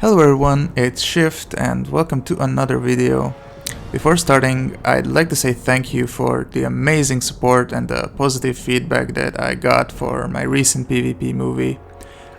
Hello everyone, it's Shift and welcome to another video. Before starting, I'd like to say thank you for the amazing support and the positive feedback that I got for my recent PvP movie.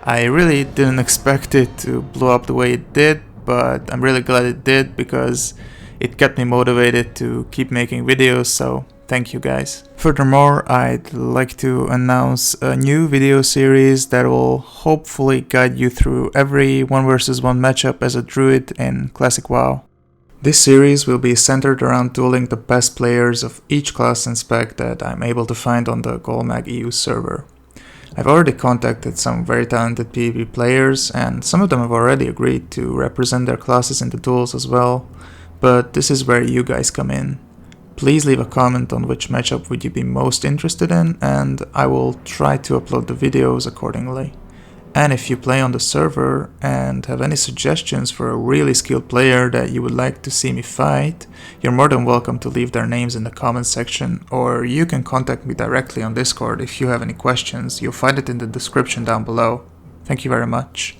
I really didn't expect it to blow up the way it did, but I'm really glad it did because it kept me motivated to keep making videos, so thank you guys. Furthermore, I'd like to announce a new video series that will hopefully guide you through every 1 vs 1 matchup as a druid in Classic WoW. This series will be centered around dueling the best players of each class and spec that I'm able to find on the Golmag EU server. I've already contacted some very talented PvP players, and some of them have already agreed to represent their classes in the duels as well, but this is where you guys come in. Please leave a comment on which matchup would you be most interested in, and I will try to upload the videos accordingly. And if you play on the server and have any suggestions for a really skilled player that you would like to see me fight, you're more than welcome to leave their names in the comments section, or you can contact me directly on Discord if you have any questions. You'll find it in the description down below. Thank you very much.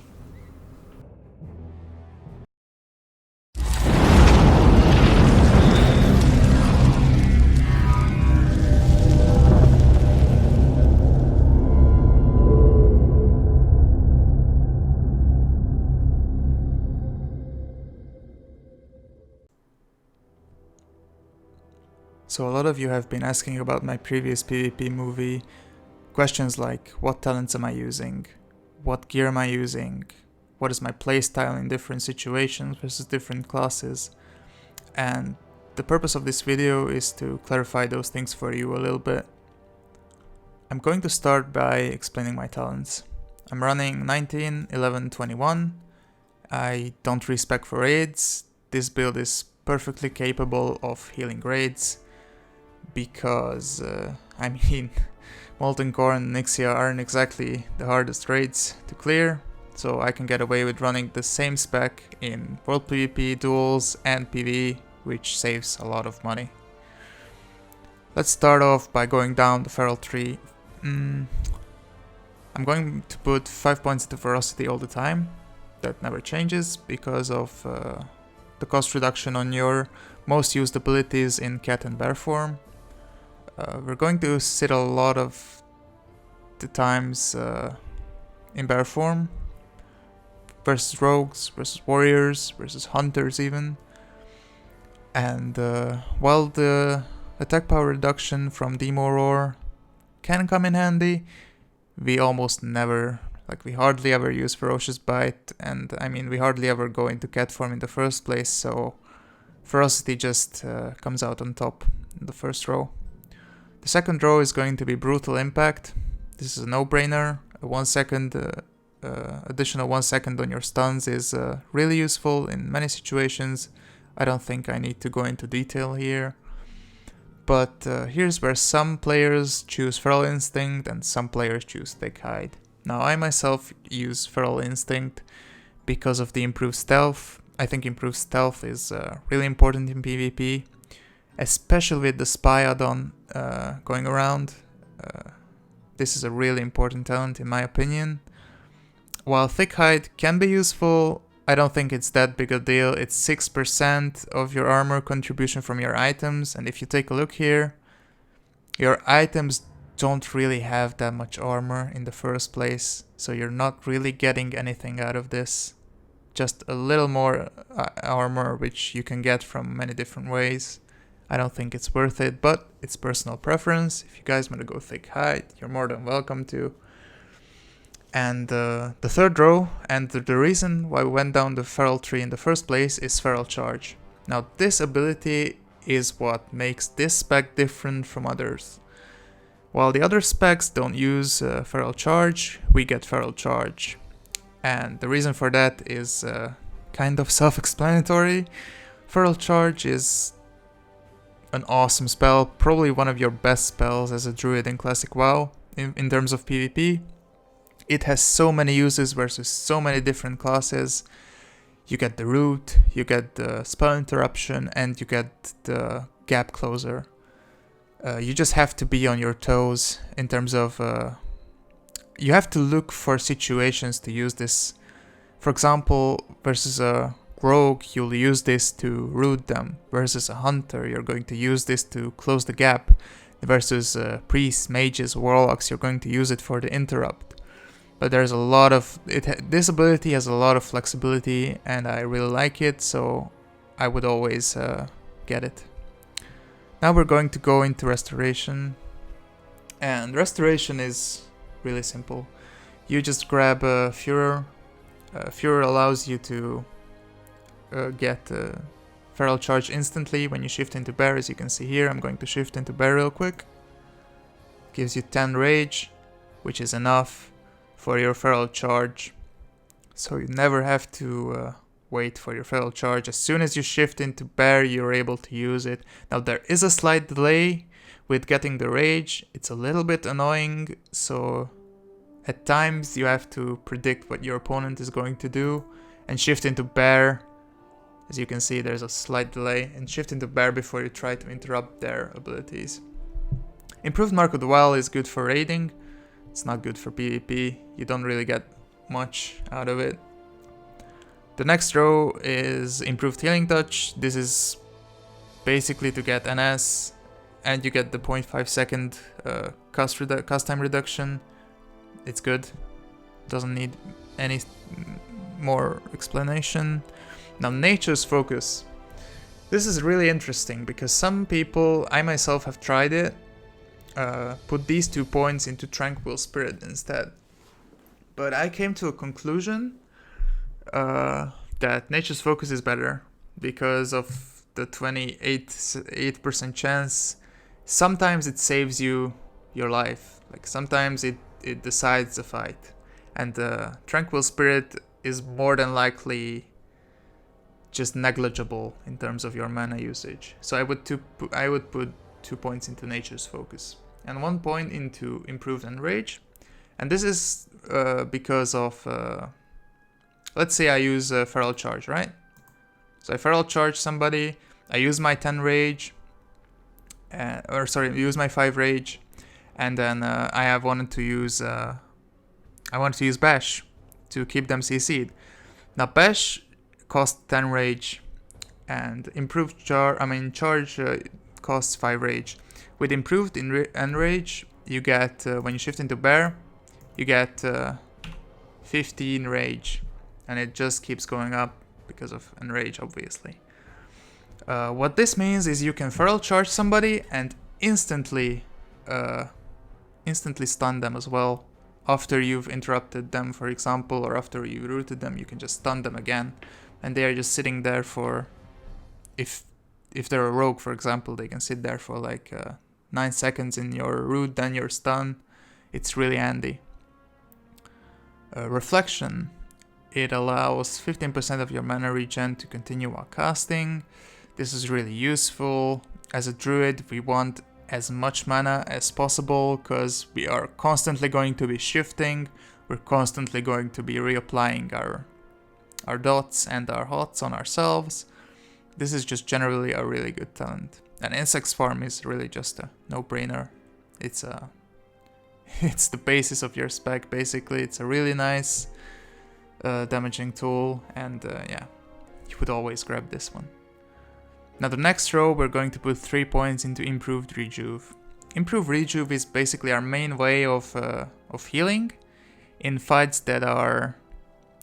So a lot of you have been asking about my previous PvP movie. Questions like, what talents am I using? What gear am I using? What is my playstyle in different situations versus different classes? And the purpose of this video is to clarify those things for you a little bit. I'm going to start by explaining my talents. I'm running 19, 11, 21. I don't respec for raids. This build is perfectly capable of healing raids, because, Molten Core and Nixia aren't exactly the hardest raids to clear, so I can get away with running the same spec in World PvP, Duels and PvE, which saves a lot of money. Let's start off by going down the feral tree. I'm going to put 5 points into ferocity all the time. That never changes because of the cost reduction on your most used abilities in cat and bear form. We're going to sit a lot of the times in bear form versus rogues, versus warriors, versus hunters even. And while the attack power reduction from Demo Roar can come in handy, we almost never, we hardly ever use Ferocious Bite, and we hardly ever go into cat form in the first place, so ferocity just comes out on top in the first row. The second row is going to be Brutal Impact. This is a no-brainer. A 1 second, additional 1 second on your stuns is really useful in many situations. I don't think I need to go into detail here. But here's where some players choose Feral Instinct and some players choose Thick Hide. Now I myself use Feral Instinct because of the improved stealth. I think improved stealth is really important in PvP, especially with the spy add-on going around. This is a really important talent in my opinion. While Thick Hide can be useful, I don't think it's that big a deal. It's 6% of your armor contribution from your items, and if you take a look here, your items don't really have that much armor in the first place, so you're not really getting anything out of this. Just a little more armor, which you can get from many different ways. I don't think it's worth it, but it's personal preference. If you guys want to go Thick Hide, you're more than welcome to. And the third row, and the reason why we went down the feral tree in the first place, is Feral Charge. Now this ability is what makes this spec different from others. While the other specs don't use Feral Charge, we get Feral Charge. And the reason for that is kind of self-explanatory. Feral Charge is an awesome spell, probably one of your best spells as a druid in Classic WoW in terms of PvP. It has so many uses versus so many different classes. You get the root, you get the spell interruption, and you get the gap closer. You just have to be on your toes in terms of you have to look for situations to use this For example, versus a rogue, you'll use this to root them. Versus a hunter, you're going to use this to close the gap. Versus priests, mages, warlocks, you're going to use it for the interrupt. But there's a lot of this ability has a lot of flexibility, and I really like it, so I would always get it. Now we're going to go into restoration, and restoration is really simple. You just grab a Führer. Führer allows you to get Feral Charge instantly when you shift into Bear, as you can see here. I'm going to shift into Bear real quick. Gives you 10 Rage, which is enough for your Feral Charge. So you never have to wait for your Feral Charge. As soon as you shift into Bear, you're able to use it. Now there is a slight delay with getting the Rage. It's a little bit annoying, so at times you have to predict what your opponent is going to do and shift into Bear. As you can see, there's a slight delay, and shift into Bear before you try to interrupt their abilities. Improved Mark of the Wild is good for raiding. It's not good for PvP. You don't really get much out of it. The next row is Improved Healing Touch. This is basically to get NS, and you get the 0.5 second cost time reduction. It's good. Doesn't need any more explanation. Now, Nature's Focus. This is really interesting because some people, I myself have tried it, put these 2 points into Tranquil Spirit instead. But I came to a conclusion that Nature's Focus is better because of the 28% chance. Sometimes it saves you your life. Like sometimes it decides the fight. And Tranquil Spirit is more than likely just negligible in terms of your mana usage. So I would put 2 points into Nature's Focus and 1 point into Improved Enrage. And this is because of, let's say I use Feral Charge, right? So I Feral Charge somebody, I use my 10 Rage, use my 5 Rage, and then I wanted to use Bash to keep them CC'd. Now Bash costs 10 Rage, and Improved Charge costs 5 Rage. With Improved Enrage, you get, when you shift into Bear, you get 15 Rage, and it just keeps going up because of Enrage, obviously. What this means is you can Feral Charge somebody and instantly stun them as well. After you've interrupted them, for example, or after you rooted them, you can just stun them again. And they are just sitting there for, if they're a rogue, for example, they can sit there for like 9 seconds in your root, then your stun. It's really handy. Reflection. It allows 15% of your mana regen to continue while casting. This is really useful. As a druid, we want as much mana as possible because we are constantly going to be shifting. We're constantly going to be reapplying our dots and our hots on ourselves. This is just generally a really good talent. And Insects Farm is really just a no-brainer. It's the basis of your spec, basically. It's a really nice damaging tool, and yeah, you would always grab this one. Now the next row, we're going to put 3 points into Improved Rejuve. Improved Rejuve is basically our main way of healing in fights that are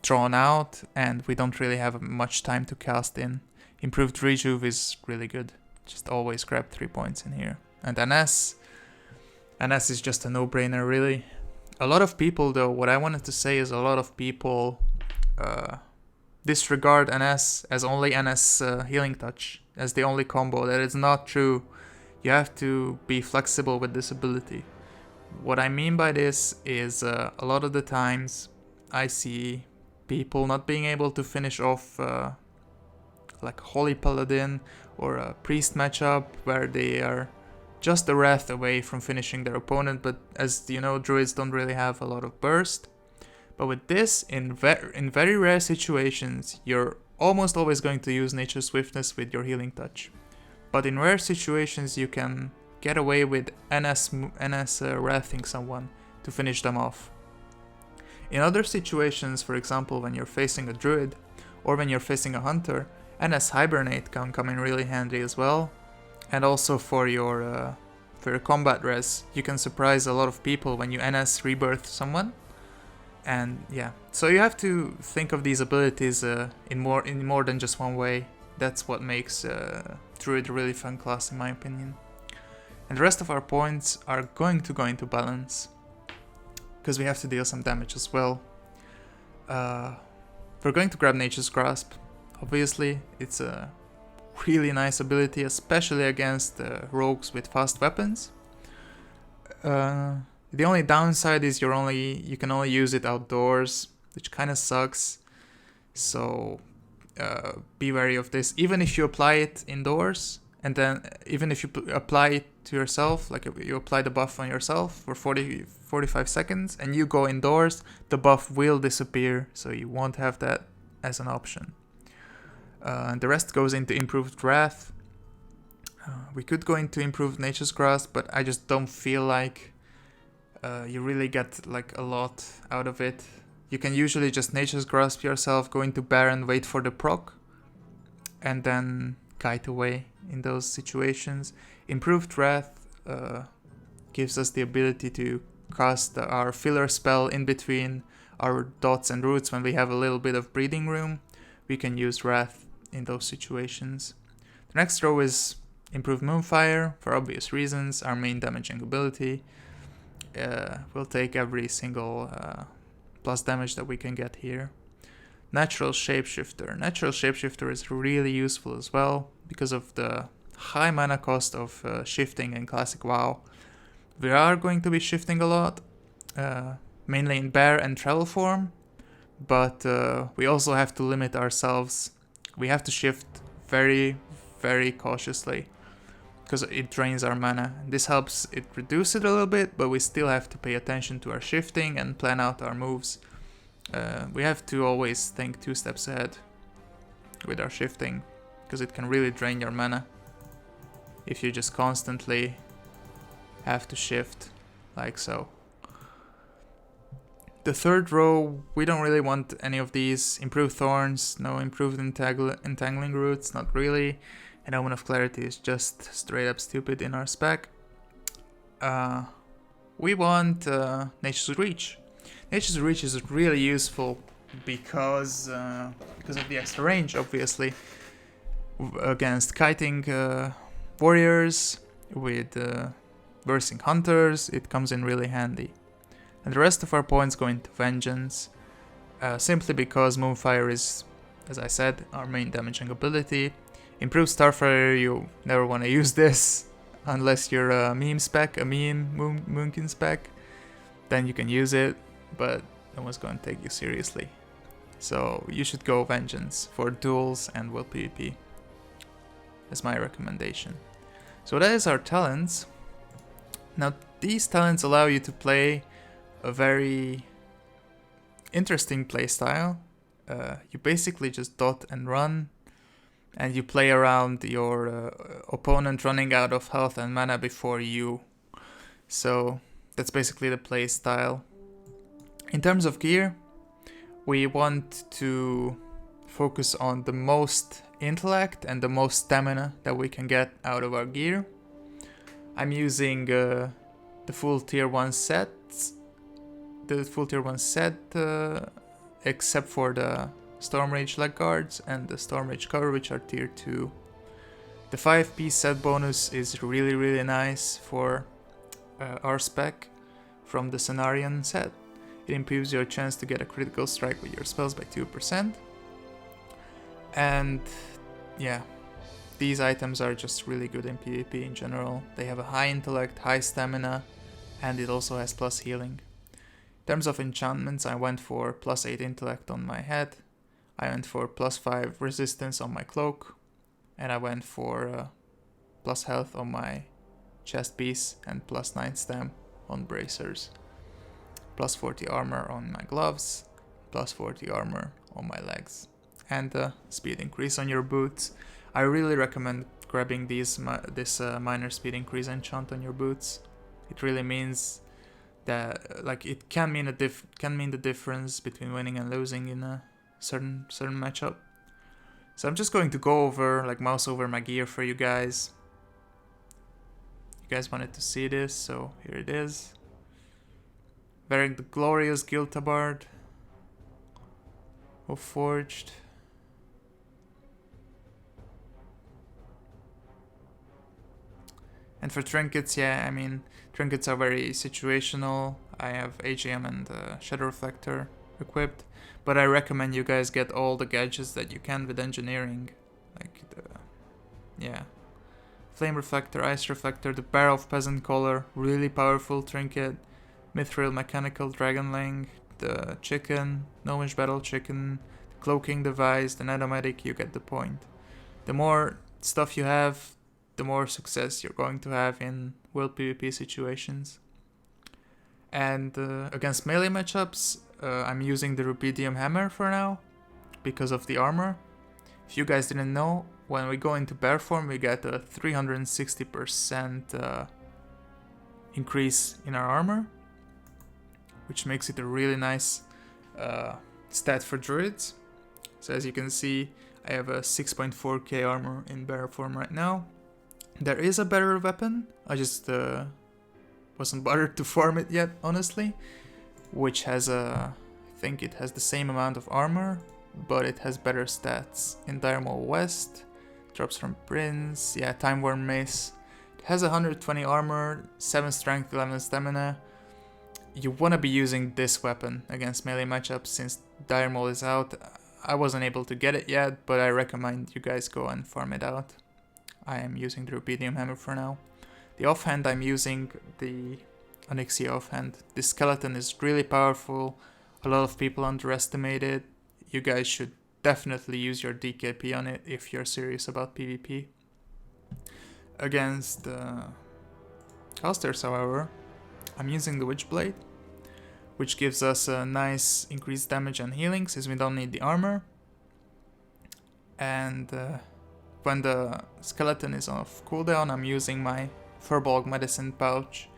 drawn out and we don't really have much time to cast in. Improved Rejuve is really good. Just always grab 3 points in here. And NS is just a no-brainer, really. A lot of people, though, what I wanted to say is a lot of people disregard NS as only NS Healing Touch, as the only combo. That is not true. You have to be flexible with this ability. What I mean by this is a lot of the times I see people not being able to finish off like Holy Paladin or a Priest matchup where they are just a wrath away from finishing their opponent, but as you know, druids don't really have a lot of burst. But with this, in very rare situations, you're almost always going to use Nature's Swiftness with your Healing Touch. But in rare situations, you can get away with NS wrathing someone to finish them off. In other situations, for example, when you're facing a druid or when you're facing a hunter, NS Hibernate can come in really handy as well. And also for your combat res, you can surprise a lot of people when you NS Rebirth someone. And yeah, so you have to think of these abilities in more than just one way. That's what makes Druid a really fun class in my opinion. And the rest of our points are going to go into balance, because we have to deal some damage as well. We're going to grab Nature's Grasp. Obviously, it's a really nice ability, especially against rogues with fast weapons. The only downside is you can only use it outdoors, which kind of sucks. So be wary of this. Even if you apply it indoors, and then even if you apply it to yourself, like you apply the buff on yourself for 45 seconds, and you go indoors, the buff will disappear, so you won't have that as an option. And the rest goes into Improved Wrath. We could go into Improved Nature's Grasp, but I just don't feel like you really get like a lot out of it. You can usually just Nature's Grasp yourself, go into Baron, wait for the proc, and then kite away in those situations. Improved Wrath gives us the ability to cast our filler spell in between our dots and roots when we have a little bit of breathing room. We can use Wrath in those situations. The next row is Improved Moonfire, for obvious reasons, our main damaging ability. We'll take every single plus damage that we can get here. Natural Shapeshifter. Natural Shapeshifter is really useful as well because of the high mana cost of shifting in Classic WoW. We are going to be shifting a lot, mainly in bear and travel form, but we also have to limit ourselves. We have to shift very, very cautiously, because it drains our mana. This helps it reduce it a little bit, but we still have to pay attention to our shifting and plan out our moves. We have to always think 2 steps ahead with our shifting, because it can really drain your mana if you just constantly have to shift like so. The third row, we don't really want any of these. Improved Thorns, no improved Entangling Roots, not really. And Omen of Clarity is just straight up stupid in our spec. We want Nature's Reach. Nature's Reach is really useful because of the extra range, obviously. Against kiting warriors, with versing hunters, it comes in really handy. And the rest of our points go into Vengeance, simply because Moonfire is, as I said, our main damaging ability. Improved Starfire, you never want to use this unless you're a meme spec, a meme Moonkin spec. Then you can use it, but no one's going to take you seriously. So you should go Vengeance for duels and World PvP. That's my recommendation. So that is our talents. Now these talents allow you to play a very interesting playstyle. You basically just dot and run, and you play around your opponent running out of health and mana before you. So that's basically the play style. In terms of gear, we want to focus on the most intellect and the most stamina that we can get out of our gear. I'm using the full tier 1 sets. The full tier 1 set, except for the Storm Rage leg guards and the Storm Rage cover, which are tier 2. The 5-piece set bonus is really, really nice for our spec from the Cenarion set. It improves your chance to get a critical strike with your spells by 2%. And yeah, these items are just really good in PvP in general. They have a high intellect, high stamina, and it also has plus healing. In terms of enchantments, I went for plus 8 intellect on my head, I went for plus 5 resistance on my cloak, and I went for plus health on my chest piece and plus 9 stam on bracers, plus 40 armor on my gloves, plus 40 armor on my legs, and speed increase on your boots. I really recommend grabbing this minor speed increase enchant on your boots. It really means that like it can mean the difference between winning and losing in a certain matchup. So I'm just going to go over, like, mouse over my gear for you guys. You guys wanted to see this, so here it is. Wearing the glorious Guild tabard of Forged. And for trinkets, yeah, I mean, trinkets are very situational. I have AGM and Shadow Reflector equipped, but I recommend you guys get all the gadgets that you can with engineering, like the, yeah, Flame Reflector, Ice Reflector, the Barrel of Peasant Collar, really powerful trinket, Mithril Mechanical Dragonling, the Chicken, Gnomish Battle Chicken, the Cloaking Device, the Nanomatic, you get the point. The more stuff you have, the more success you're going to have in world PvP situations. And against melee matchups, I'm using the Rubidium Hammer for now, because of the armor. If you guys didn't know, when we go into bear form, we get a 360% increase in our armor, which makes it a really nice stat for druids. So as you can see, I have a 6.4k armor in bear form right now. There is a better weapon, I just wasn't bothered to farm it yet, honestly, which has I think it has the same amount of armor, but it has better stats. In Dire Maul West, drops from Prince, yeah, Time Worn Mace. It has 120 armor, 7 strength, 11 stamina. You want to be using this weapon against melee matchups since Dire Maul is out. I wasn't able to get it yet, but I recommend you guys go and farm it out. I am using the Rubidium Hammer for now. The offhand, I'm using the Onyxia offhand. This skeleton is really powerful. A lot of people underestimate it. You guys should definitely use your DKP on it if you're serious about PvP. Against casters, however, I'm using the Witchblade, which gives us a nice increased damage and healing since we don't need the armor. And when the skeleton is off cooldown, I'm using my Furbolg medicine pouch.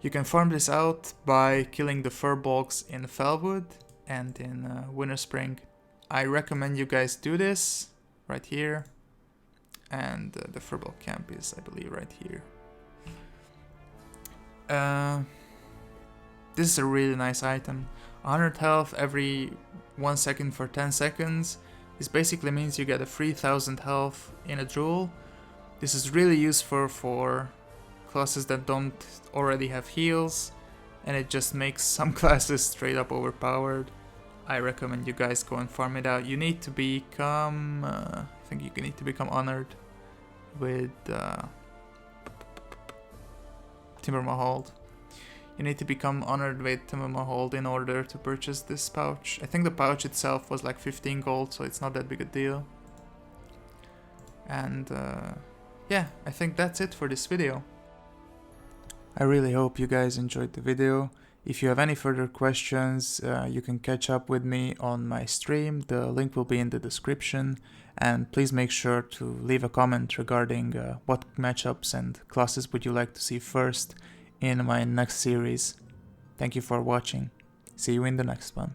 You can farm this out by killing the Furbolgs in Felwood and in Winterspring. I recommend you guys do this right here. And the Furbolg camp is, I believe, right here. This is a really nice item. 100 health every 1 second for 10 seconds. This basically means you get a 3000 health in a duel. This is really useful for classes that don't already have heals, and it just makes some classes straight up overpowered. I recommend you guys go and farm it out. You need to become, I think you need to become honored with Timber Mahald. You need to become honored with Timber Mahald in order to purchase this pouch. I think the pouch itself was like 15 gold, so it's not that big a deal. And yeah, I think that's it for this video. I really hope you guys enjoyed the video. If you have any further questions, you can catch up with me on my stream. The link will be in the description. And please make sure to leave a comment regarding what matchups and classes would you like to see first in my next series. Thank you for watching. See you in the next one.